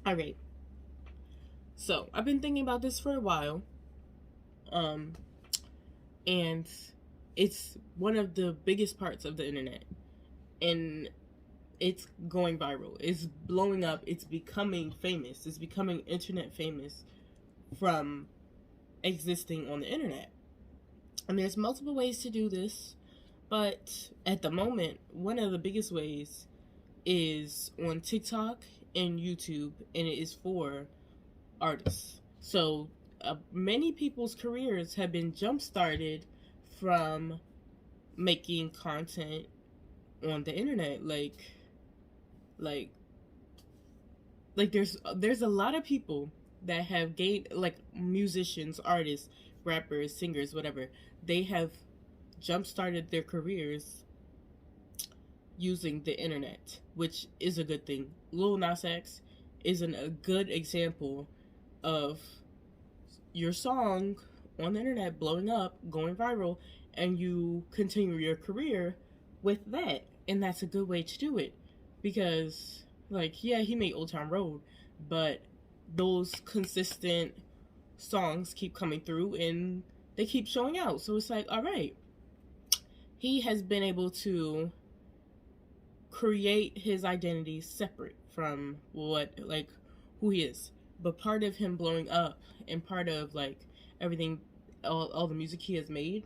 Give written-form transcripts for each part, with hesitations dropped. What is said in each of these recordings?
All right. So I've been thinking about this for a while, um, and it's one of the biggest parts of the internet, and it's going viral. It's blowing up. It's becoming famous. It's becoming internet famous from existing on the internet. And there's multiple ways to do this, but at the moment, one of the biggest ways is on TikTok and YouTube, and it is for artists. So many people's careers have been jump started from making content on the internet. Like, like there's a lot of people that have gained, like musicians, artists, rappers, singers, whatever. They have jump started their careers using the internet, which is a good thing. Lil Nas X is a good example of your song on the internet blowing up, going viral, and you continue your career with that. And that's a good way to do it. Because, like, yeah, he made Old Town Road, but those consistent songs keep coming through and they keep showing out. So it's like, all right, he has been able to create his identity separate from what, like, who he is. But part of him blowing up and part of, like, everything, all the music he has made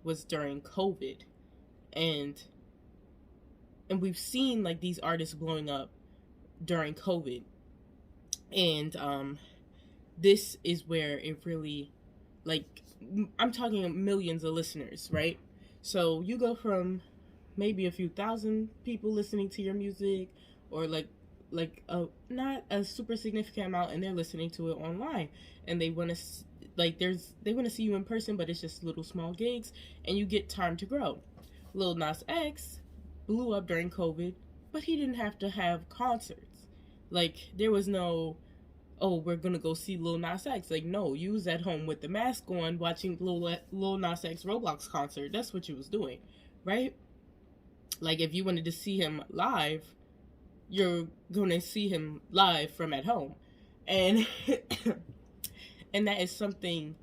was during COVID. And we've seen, like, these artists blowing up during COVID. And this is where it really, like, I'm talking millions of listeners, right? So you go from maybe a few thousand people listening to your music, or like a not a super significant amount, and they're listening to it online, and they want to, like, they want to see you in person, but it's just little small gigs, and you get time to grow. Lil Nas X blew up during COVID, but he didn't have to have concerts. Like, there was no, oh, we're gonna go see Lil Nas X. Like, no, you was at home with the mask on watching Lil Nas X Roblox concert. That's what you was doing, right? Like, if you wanted to see him live, you're gonna see him live from at home. And and that is something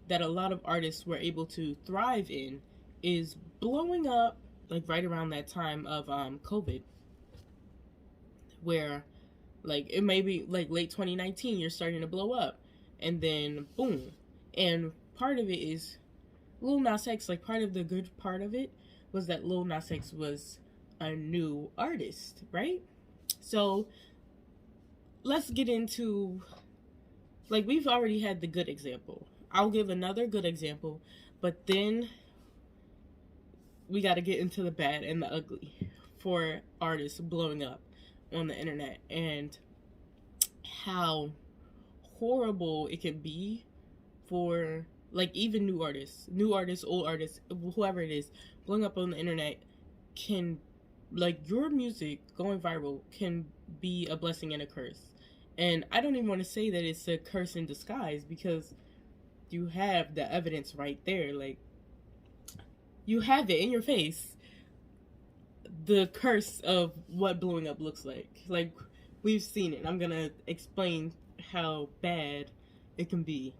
that a lot of artists were able to thrive in, is blowing up, like, right around that time of COVID, where, like, it may be like late 2019, you're starting to blow up, and then boom. And part of it is Lil Nas X, like, part of the good part of it was that Lil Nas X was a new artist, right? So let's get into, like, we've already had the good example. I'll give another good example, but then we got to get into the bad and the ugly for artists blowing up on the internet, and how horrible it can be for, like, even new artists, old artists, whoever it is, blowing up on the internet can, like, your music going viral can be a blessing and a curse. And I don't even want to say that it's a curse in disguise, because you have the evidence right there. Like, you have it in your face, the curse of what blowing up looks like. Like, we've seen it. I'm gonna explain how bad it can be.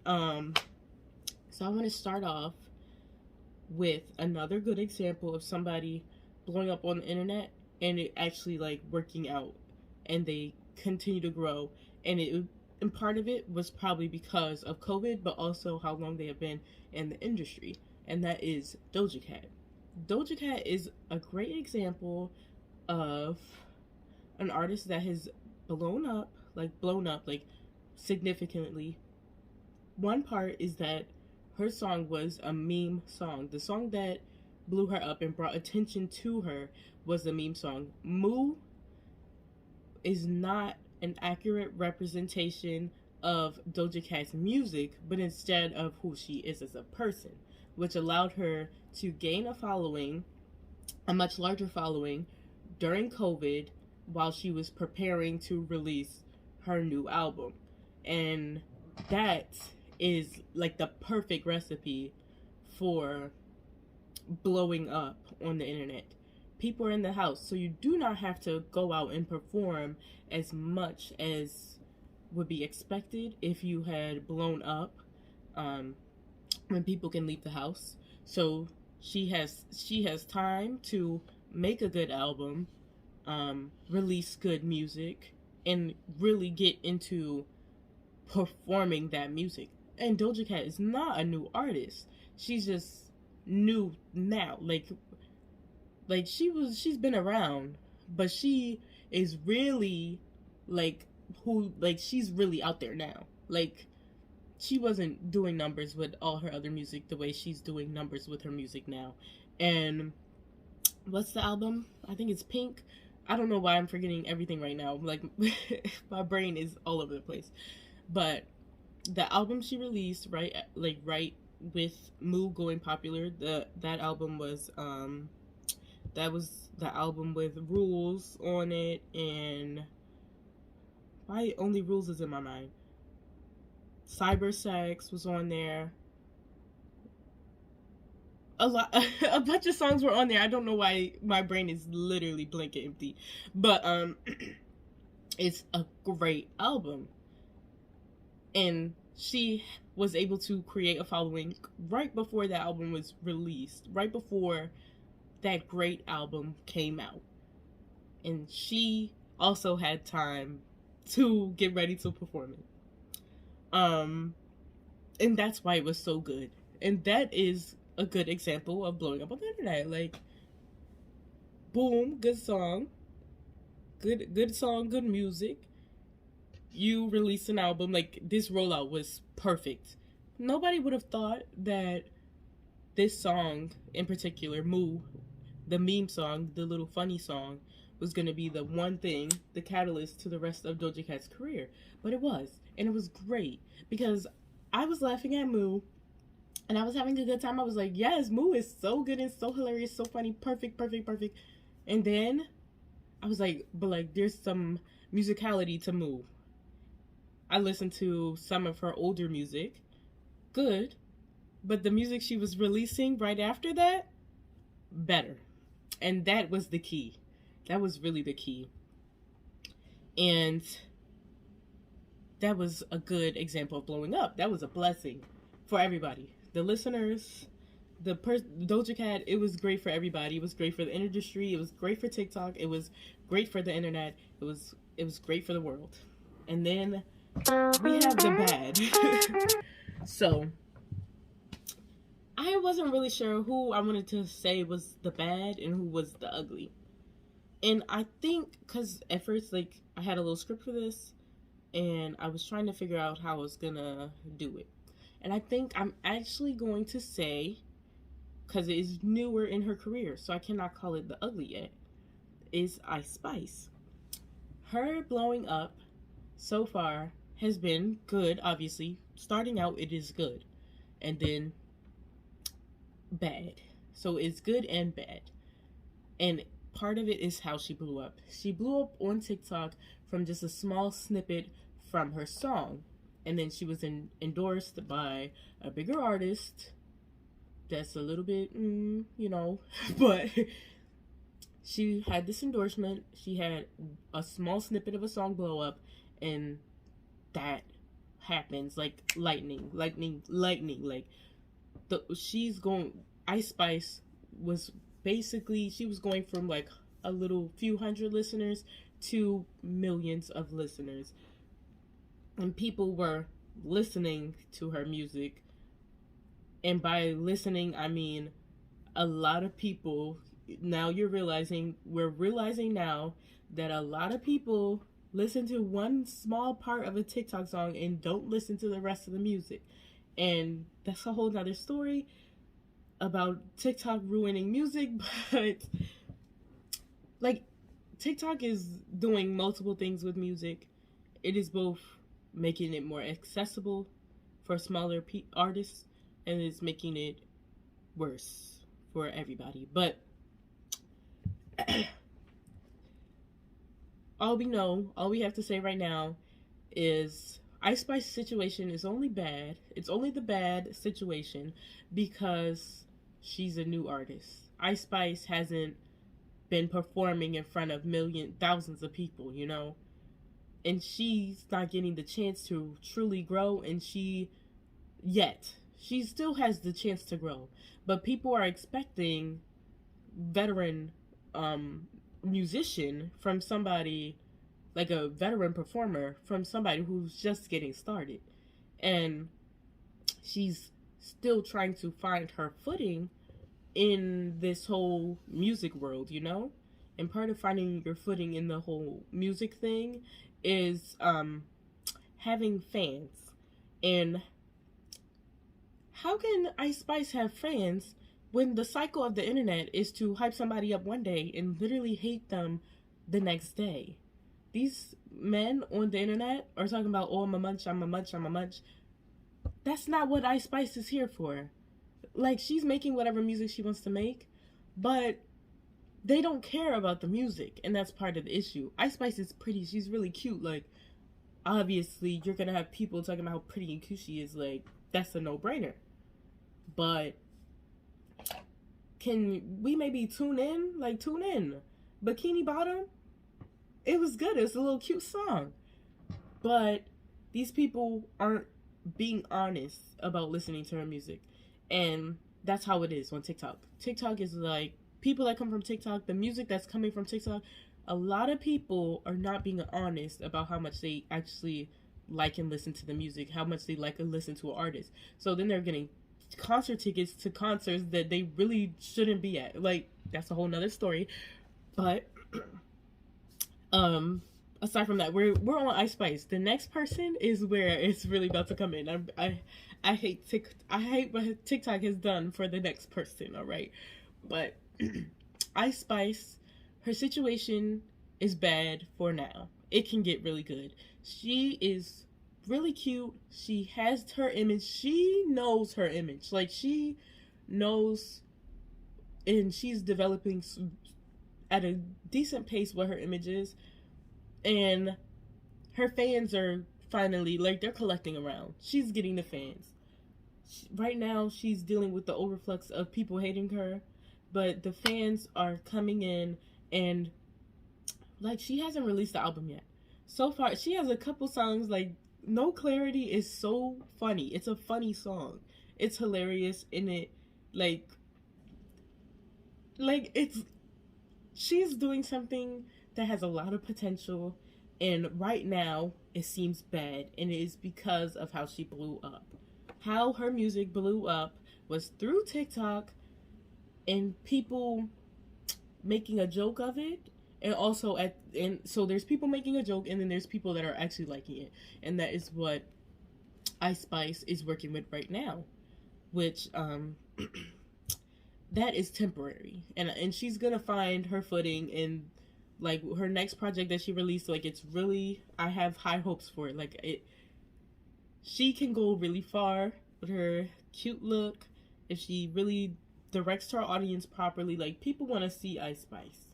So I want to start off with another good example of somebody blowing up on the internet and it actually, like, working out, and they continue to grow. And part of it was probably because of COVID, but also how long they have been in the industry, and that is Doja Cat. Doja Cat is a great example of an artist that has blown up, like, significantly. One part is that her song was a meme song. The song that blew her up and brought attention to her was the meme song. Moo is not an accurate representation of Doja Cat's music, but instead of who she is as a person, which allowed her to gain a following, a much larger following, during COVID, while she was preparing to release her new album. And that is, like, the perfect recipe for blowing up on the internet. people are in the house, so you do not have to go out and perform as much as would be expected if you had blown up, when people can leave the house. So she has time to make a good album, release good music, and really get into performing that music. And Doja Cat is not a new artist. She's just new now. She's been around, but she is really she's really out there now. Like, she wasn't doing numbers with all her other music the way she's doing numbers with her music now. And what's the album? I think it's Pink. I don't know why I'm forgetting everything right now. Like, my brain is all over the place. But the album she released right with Moo going popular, that album was that was the album with Rules on it, and why only Rules is in my mind. Cyber Sex was on there. A bunch of songs were on there. I don't know why my brain is literally blank empty, but it's a great album, and she was able to create a following right before the album was released, right before that great album came out, and she also had time to get ready to perform it. And that's why it was so good. And that is a good example of blowing up on the internet. Like, boom, good song, good music. You release an album, like, this rollout was perfect. Nobody would have thought that this song in particular, Moo, the meme song, the little funny song, was going to be the one thing, the catalyst to the rest of Doja Cat's career. But it was. And it was great. Because I was laughing at Moo, and I was having a good time. I was like, yes, Moo is so good and so hilarious, so funny, perfect. And then I was like, but like, there's some musicality to Moo. I listened to some of her older music. Good. But the music she was releasing right after that, better. And that was the key. That was really the key. And that was a good example of blowing up. That was a blessing for everybody. The listeners, Doja Cat, it was great for everybody. It was great for the industry. It was great for TikTok. It was great for the internet. It was great for the world. And then we have the bad. So, I wasn't really sure who I wanted to say was the bad and who was the ugly. And I think, because at first, like, I had a little script for this, and I was trying to figure out how I was gonna do it. And I think I'm actually going to say, because it is newer in her career, so I cannot call it the ugly yet, is Ice Spice. Her blowing up so far has been good, obviously. Starting out, it is good. And then bad. So it's good and bad. And part of it is how she blew up. She blew up on TikTok from just a small snippet from her song. And then she was endorsed by a bigger artist that's a little bit, but she had this endorsement. She had a small snippet of a song blow up, and that happens like lightning. Like, Ice Spice was basically, she was going from like a little few hundred listeners to millions of listeners. And people were listening to her music. And by listening, I mean a lot of people. Now we're realizing now that a lot of people listen to one small part of a TikTok song and don't listen to the rest of the music. And that's a whole nother story about TikTok ruining music. But like, TikTok is doing multiple things with music. It is both making it more accessible for smaller artists, and it's making it worse for everybody. But all we have to say right now is Ice Spice's situation is only bad. It's only the bad situation because she's a new artist. Ice Spice hasn't been performing in front of thousands of people, and she's not getting the chance to truly grow, and she still has the chance to grow, but people are expecting veteran musician from somebody, like a veteran performer from somebody who's just getting started, and she's still trying to find her footing in this whole music world, and part of finding your footing in the whole music thing is having fans. And how can Ice Spice have fans when the cycle of the internet is to hype somebody up one day and literally hate them the next day? These men on the internet are talking about, oh, I'm a munch, I'm a munch, I'm a munch. That's not what Ice Spice is here for. Like, she's making whatever music she wants to make, but they don't care about the music, and that's part of the issue. Ice Spice is pretty, she's really cute. Like, obviously, you're gonna have people talking about how pretty and cute she is. Like, that's a no-brainer. But can we maybe tune in? Like, tune in. Bikini Bottom, it was good. It was a little cute song. But these people aren't being honest about listening to her music. And that's how it is on TikTok. TikTok is like, people that come from TikTok, the music that's coming from TikTok, a lot of people are not being honest about how much they actually like and listen to the music, how much they like and listen to an artist. So then they're getting concert tickets to concerts that they really shouldn't be at. Like, that's a whole nother story. But aside from that, we're on Ice Spice. The next person is where it's really about to come in. I hate what TikTok has done for the next person, all right? But Ice Spice, her situation is bad for now. It can get really good. She is really cute. She has her image. She knows her image. Like, she knows, and she's developing at a decent pace what her image is. And her fans are finally, like, they're collecting around. She's getting the fans. Right now, she's dealing with the overflux of people hating her, but the fans are coming in, and, like, she hasn't released the album yet. So far, she has a couple songs, like, No Clarity is so funny. It's a funny song. It's hilarious, and it, she's doing something that has a lot of potential, and right now it seems bad, and it is because of how she blew up. How her music blew up was through TikTok and people making a joke of it, and also so there's people making a joke, and then there's people that are actually liking it, and that is what Ice Spice is working with right now, which that is temporary, and she's gonna find her footing in, like, her next project that she released. Like, it's really, I have high hopes for it. Like, she can go really far with her cute look if she really directs her audience properly. Like, people want to see Ice Spice.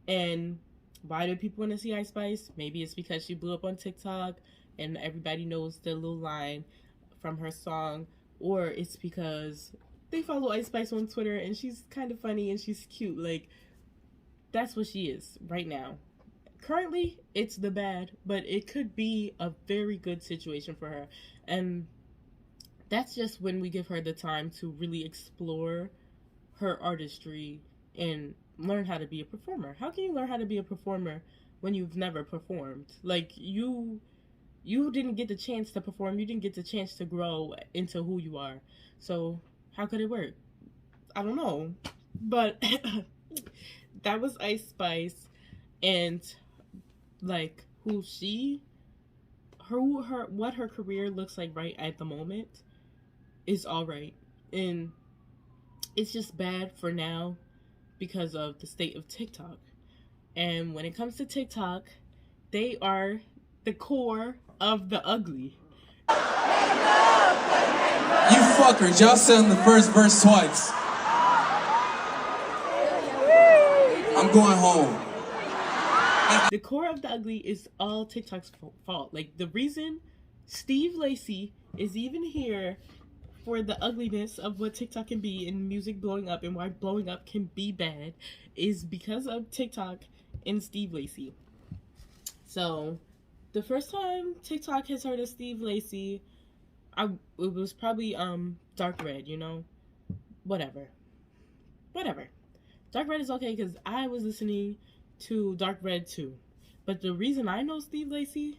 And why do people want to see Ice Spice? Maybe it's because she blew up on TikTok and everybody knows the little line from her song, or it's because they follow Ice Spice on Twitter and she's kind of funny and she's cute. Like, that's what she is right now. Currently, it's the bad, but it could be a very good situation for her. And that's just when we give her the time to really explore her artistry and learn how to be a performer. How can you learn how to be a performer when you've never performed? Like, you didn't get the chance to perform. You didn't get the chance to grow into who you are. So how could it work? I don't know. But that was Ice Spice, and like what her career looks like right at the moment is alright. And it's just bad for now because of the state of TikTok. And when it comes to TikTok, they are the core of the ugly. You fuckers, y'all sang the first verse twice. I'm going home. The core of the ugly is all TikTok's fault. Like, the reason Steve Lacy is even here for the ugliness of what TikTok can be and music blowing up and why blowing up can be bad is because of TikTok and Steve Lacy. So, the first time TikTok has heard of Steve Lacy, it was probably Dark Red, you know? Whatever. Dark Red is okay because I was listening to Dark Red too. But the reason I know Steve Lacy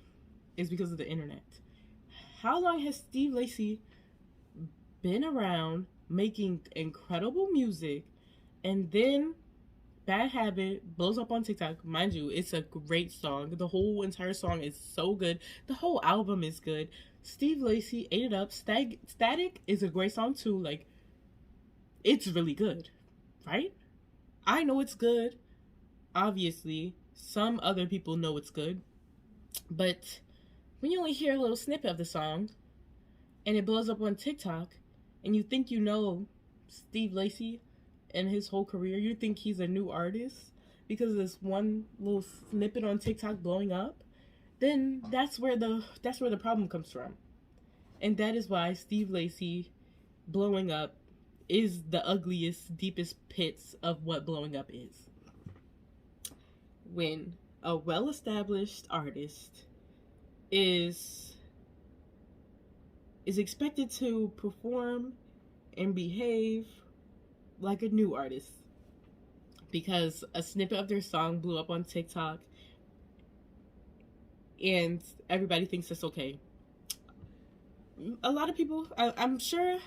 is because of the internet. How long has Steve Lacy been around making incredible music, and then Bad Habit blows up on TikTok? Mind you, it's a great song. The whole entire song is so good. The whole album is good. Steve Lacy ate it up. Static is a great song too. Like, it's really good, right? I know it's good. Obviously, some other people know it's good. But when you only hear a little snippet of the song and it blows up on TikTok and you think you know Steve Lacy and his whole career, you think he's a new artist because of this one little snippet on TikTok blowing up, then that's where the problem comes from. And that is why Steve Lacy blowing up is the ugliest, deepest pits of what blowing up is. When a well-established artist is expected to perform and behave like a new artist because a snippet of their song blew up on TikTok and everybody thinks it's okay. A lot of people, I'm sure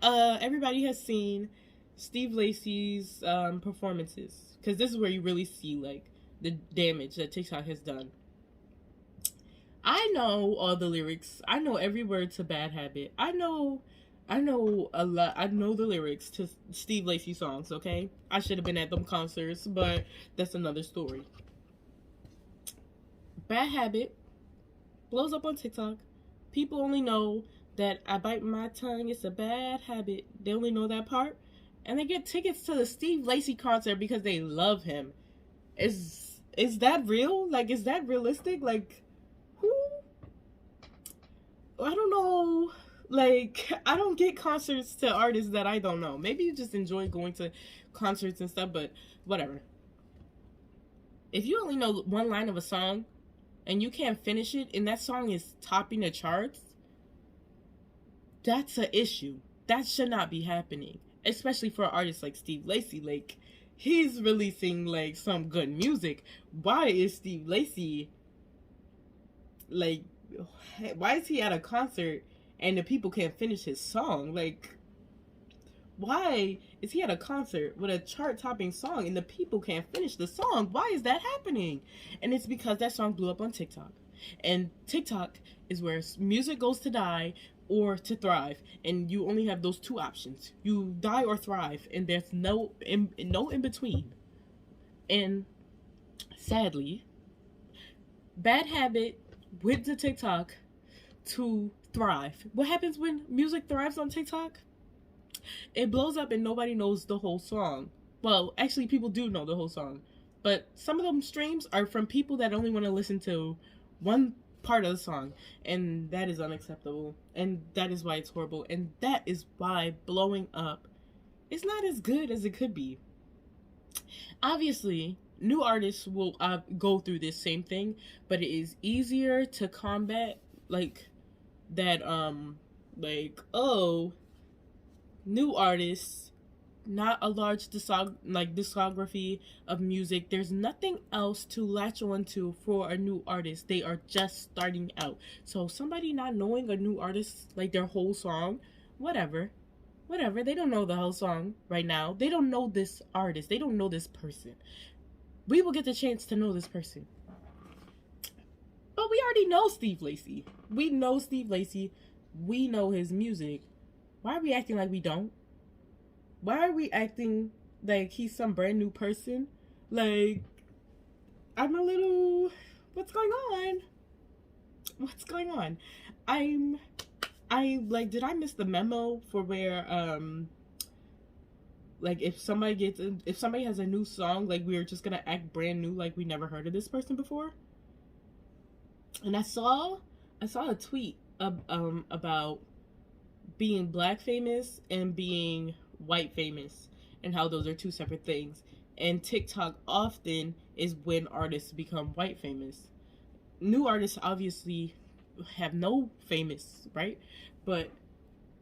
everybody has seen Steve Lacy's performances, because this is where you really see like the damage that TikTok has done. I know all the lyrics. I know every word to Bad Habit. I know a lot. I know the lyrics to Steve Lacy songs, okay? I should have been at them concerts, but that's another story. Bad Habit blows up on TikTok. People only know that I bite my tongue, it's a bad habit. They only know that part. And they get tickets to the Steve Lacy concert because they love him. Is that real? Like, is that realistic? Like, who? I don't know. Like, I don't get concerts to artists that I don't know. Maybe you just enjoy going to concerts and stuff, but whatever. If you only know one line of a song and you can't finish it and that song is topping the charts, that's an issue. That should not be happening. Especially for an artist like Steve Lacy. Like, he's releasing like some good music. Why is Steve Lacy like, why is he at a concert and the people can't finish his song? Like, why is he at a concert with a chart-topping song and the people can't finish the song? Why is that happening? And it's because that song blew up on TikTok. And TikTok is where music goes to die or to thrive, and you only have those two options. You die or thrive, and there's no in between. And sadly, Bad Habit went to TikTok to thrive. What happens when music thrives on TikTok? It blows up and nobody knows the whole song. Well, actually, people do know the whole song, but some of them streams are from people that only want to listen to one part of the song, and that is unacceptable, and that is why it's horrible, and that is why blowing up is not as good as it could be. Obviously, new artists will go through this same thing, but it is easier to combat like that. New artists, not a large discography of music. There's nothing else to latch on to for a new artist. They are just starting out. So somebody not knowing a new artist, like their whole song, whatever. They don't know the whole song right now. They don't know this artist. They don't know this person. We will get the chance to know this person. But we already know Steve Lacy. We know Steve Lacy. We know his music. Why are we acting like we don't? Why are we acting like he's some brand new person? Like, I'm a little... What's going on? Did I miss the memo for where, like, if somebody has a new song, like, we're just gonna act brand new like we never heard of this person before? And I saw a tweet about being black famous and being white famous, and how those are two separate things. And TikTok often is when artists become white famous. New artists obviously have no famous, right? But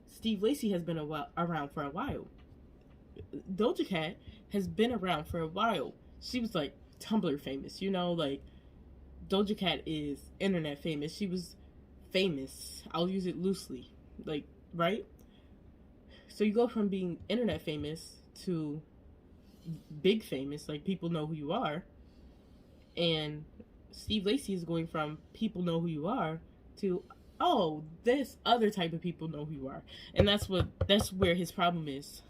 Steve Lacy has been around for a while. Doja Cat has been around for a while. She was like Tumblr famous, you know, like Doja Cat is internet famous. She was famous. I'll use it loosely. Like, right? So you go from being internet famous to big famous, like people know who you are. And Steve Lacy is going from people know who you are to, oh, this other type of people know who you are. And that's where his problem is.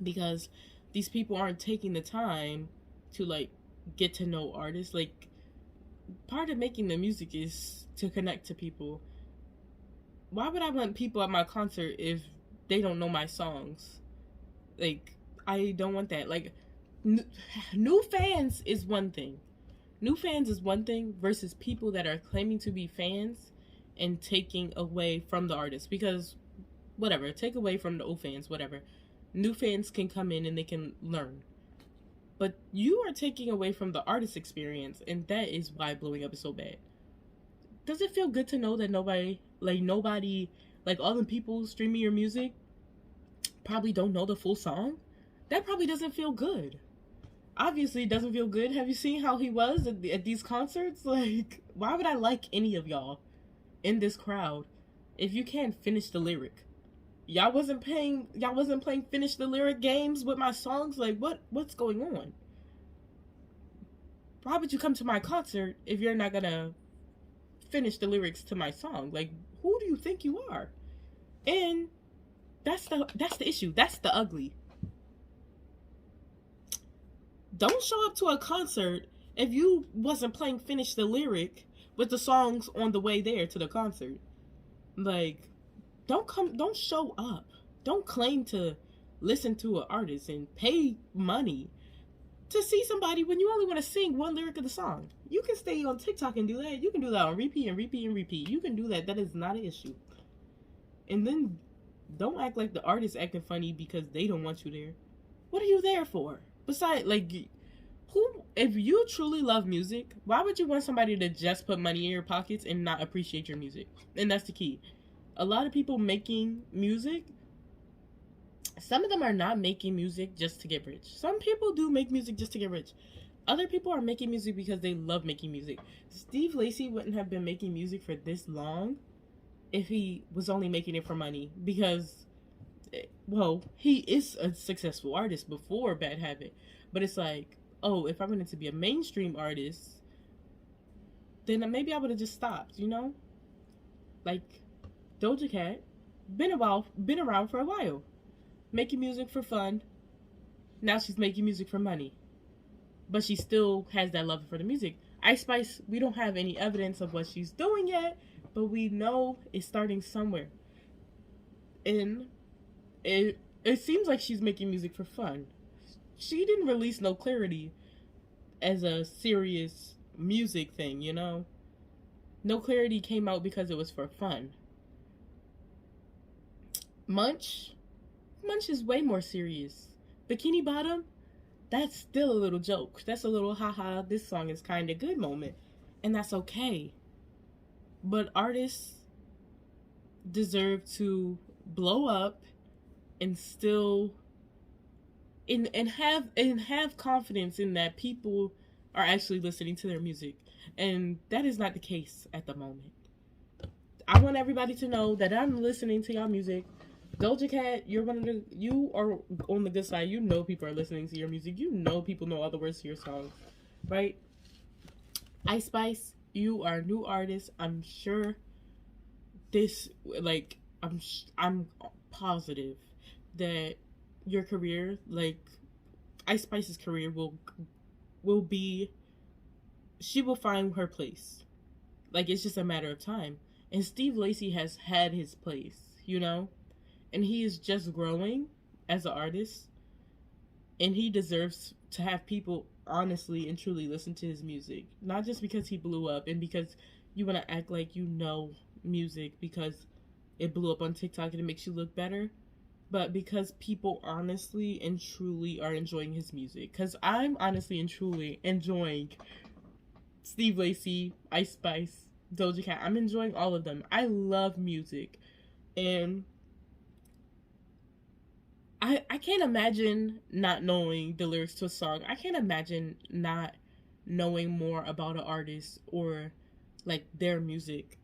Because these people aren't taking the time to like get to know artists. Like, part of making the music is to connect to people. Why would I want people at my concert if they don't know my songs? Like, I don't want that. Like, new fans is one thing. New fans is one thing versus people that are claiming to be fans and taking away from the artist. Because, whatever, take away from the old fans, whatever. New fans can come in and they can learn. But you are taking away from the artist experience, and that is why Blowing Up is so bad. Does it feel good to know that nobody, like all the people streaming your music probably don't know the full song? That probably doesn't feel good. Obviously, it doesn't feel good. Have you seen how he was at these concerts? Like, why would I like any of y'all in this crowd if you can't finish the lyric? Y'all wasn't playing finish the lyric games with my songs? Like, what's going on? Why would you come to my concert if you're not gonna finish the lyrics to my song? Like, who do you think you are? And that's the issue. That's the ugly. Don't show up to a concert if you wasn't playing finish the lyric with the songs on the way there to the concert. Like, don't show up. Don't claim to listen to an artist and pay money to see somebody when you only want to sing one lyric of the song. You can stay on TikTok and do that. You can do that on repeat and repeat and repeat. You can do that. That is not an issue. And then don't act like the artist acting funny because they don't want you there. What are you there for? Besides, like, if you truly love music, why would you want somebody to just put money in your pockets and not appreciate your music? And that's the key. A lot of people making music, some of them are not making music just to get rich. Some people do make music just to get rich. Other people are making music because they love making music. Steve Lacy wouldn't have been making music for this long if he was only making it for money. Because, well, he is a successful artist before Bad Habit. But it's like, oh, if I wanted to be a mainstream artist, then maybe I would have just stopped, you know? Like, Doja Cat, been around for a while. Making music for fun. Now she's making music for money. But she still has that love for the music. Ice Spice, we don't have any evidence of what she's doing yet, but we know it's starting somewhere. And it seems like she's making music for fun. She didn't release No Clarity as a serious music thing, you know? No Clarity came out because it was for fun. Munch is way more serious. Bikini Bottom, that's still a little joke. That's a little haha, this song is kind of good moment. And that's okay. But artists deserve to blow up and still and have confidence in that people are actually listening to their music. And that is not the case at the moment. I want everybody to know that I'm listening to y'all music. Doja Cat, you are on the good side. You know people are listening to your music. You know people know all the words to your songs, right? Ice Spice, you are a new artist. I'm sure I'm positive that your career, like Ice Spice's career, will be, she will find her place. Like, it's just a matter of time. And Steve Lacy has had his place, you know? And he is just growing as an artist. And he deserves to have people honestly and truly listen to his music. Not just because he blew up and because you want to act like you know music because it blew up on TikTok and it makes you look better, but because people honestly and truly are enjoying his music. Because I'm honestly and truly enjoying Steve Lacy, Ice Spice, Doja Cat. I'm enjoying all of them. I love music. And I can't imagine not knowing the lyrics to a song. I can't imagine not knowing more about an artist or like their music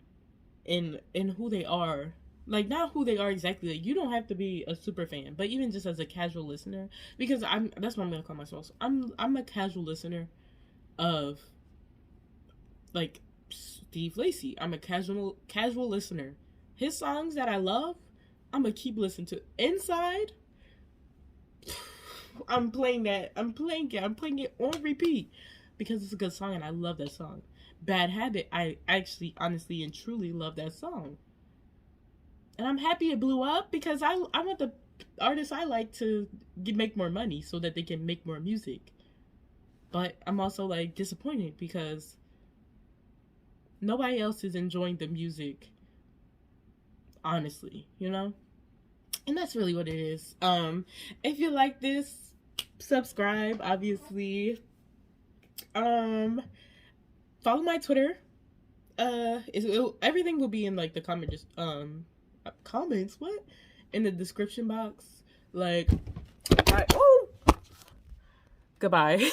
and who they are. Like not who they are exactly. Like, you don't have to be a super fan, but even just as a casual listener, because that's what I'm gonna call myself. I'm a casual listener of like Steve Lacy. I'm a casual listener. His songs that I love, I'm gonna keep listening to. Inside, I'm playing that. I'm playing it on repeat because it's a good song and I love that song. Bad Habit, I actually, honestly, and truly love that song. And I'm happy it blew up because I want the artists I like to make more money so that they can make more music. But I'm also like disappointed because nobody else is enjoying the music, honestly, you know? And that's really what it is. If you like this, subscribe, obviously. Follow my Twitter. Everything will be in like the comments, what? In the description box. Like, goodbye.